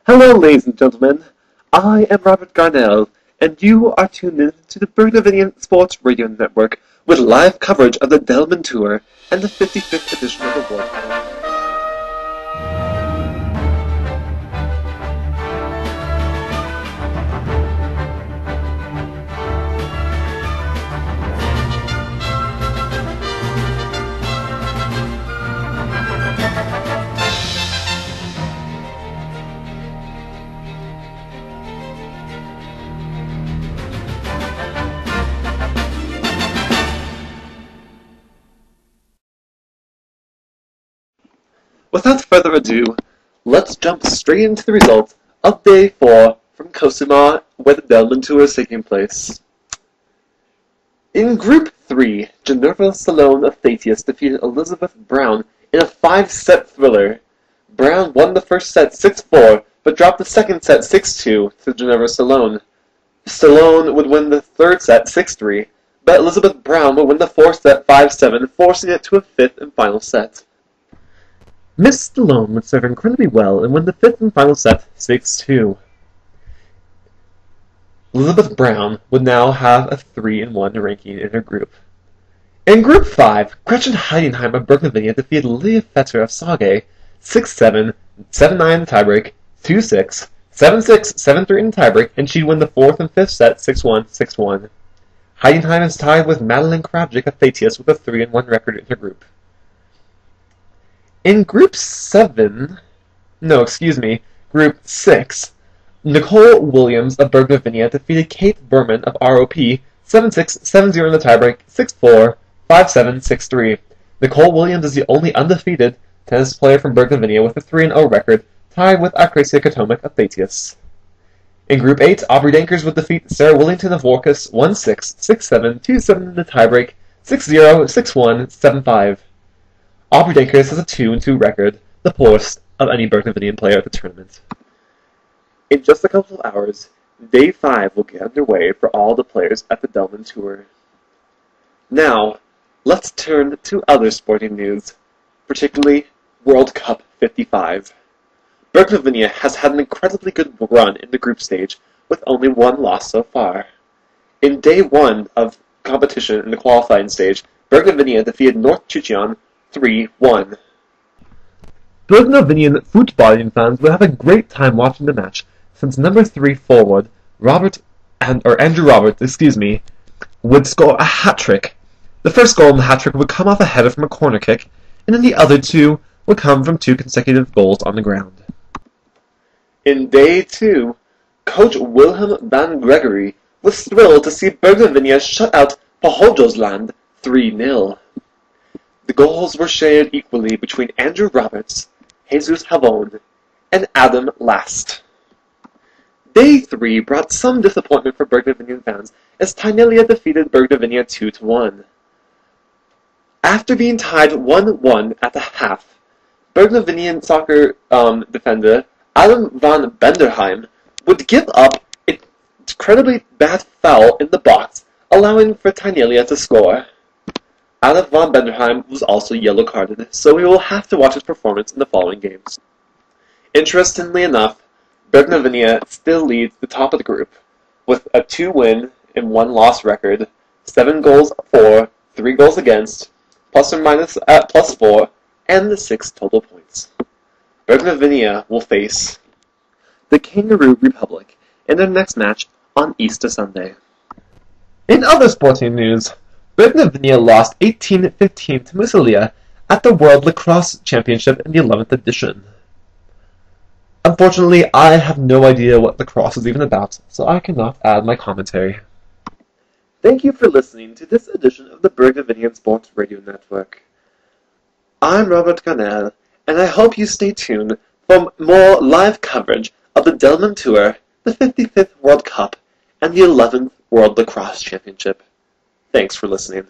Hello, ladies and gentlemen. I am Robert Garnell, and you are tuned in to the Bergnovinaia Sports Radio Network with live coverage of the Delman Tour and the 55th edition of the World Cup. Without further ado, let's jump straight into the results of Day 4 from Kosuma, where the Delman Tour is taking place. In Group 3, Ginevra Salone of Thatius defeated Elizabeth Brown in a 5-set thriller. Brown won the first set 6-4, but dropped the second set 6-2 to Ginevra Salone. Salone would win the third set 6-3, but Elizabeth Brown would win the fourth set 5-7, forcing it to a fifth and final set. Miss Stallone would serve incredibly well and win the fifth and final set 6-2. Elizabeth Brown would now have a 3-1 ranking in her group. In Group 5, Gretchen Heidenheim of Bergnovinia defeated Lydia Fetter of Sage 6-7, 7-9 in the tiebreak, 2-6, 7-6, 7-3 in the tiebreak, and she'd win the fourth and fifth set 6-1, 6-1. Heidenheim is tied with Madeline Kravchik of Thatius with a 3-1 record in her group. In Group 6, Nicole Williams of Bergnovinia defeated Kate Berman of ROP 7-6, 7-0 in the tiebreak, 6-4, 5-7, 6-3. Nicole Williams is the only undefeated tennis player from Bergnovinia with a 3-0 record, tied with Acracia Katomic of Thatius. In Group 8, Aubrey Dankers would defeat Sarah Willington of Orcus 1-6, 6-7, 2-7 in the tiebreak, 6-0, 6-1, 7-5. Aubrey Dankers has a 2-2 record, the poorest of any Bergnovinian player at the tournament. In just a couple of hours, Day 5 will get underway for all the players at the Delman Tour. Now, let's turn to other sporting news, particularly World Cup 55. Bergnovinia has had an incredibly good run in the group stage, with only one loss so far. In Day 1 of competition in the qualifying stage, Bergnovinia defeated North Chuchion 3-1. Bergnovinian footballing fans will have a great time watching the match, since number 3 forward Andrew Roberts, would score a hat-trick. The first goal in the hat-trick would come off a header from a corner kick, and then the other two would come from 2 consecutive goals on the ground. In Day 2, Coach Wilhelm van Gregory was thrilled to see Bergnovinia shut out Pohodzland 3-0. The goals were shared equally between Andrew Roberts, Jesus Havon, and Adam Last. Day 3 brought some disappointment for Bergnovinian fans as Tynelia defeated Bergnovinia 2-1. After being tied 1-1 at the half, Bergnovinian soccer defender Adam van Benderheim would give up an incredibly bad foul in the box, allowing for Tynelia to score. Adam van Benderheim was also yellow-carded, so we will have to watch his performance in the following games. Interestingly enough, Bergnovinia still leads the top of the group, with a 2-win and 1-loss record, 7 goals for, 3 goals against, plus or minus at +4, and 6 total points. Bergnovinia will face the Kangaroo Republic in their next match on Easter Sunday. In other sporting news, Bergnovinia lost 18-15 to Musilia at the World Lacrosse Championship in the 11th edition. Unfortunately, I have no idea what lacrosse is even about, so I cannot add my commentary. Thank you for listening to this edition of the Bergnovinian Sports Radio Network. I'm Robert Garnell, and I hope you stay tuned for more live coverage of the Delman Tour, the 55th World Cup, and the 11th World Lacrosse Championship. Thanks for listening.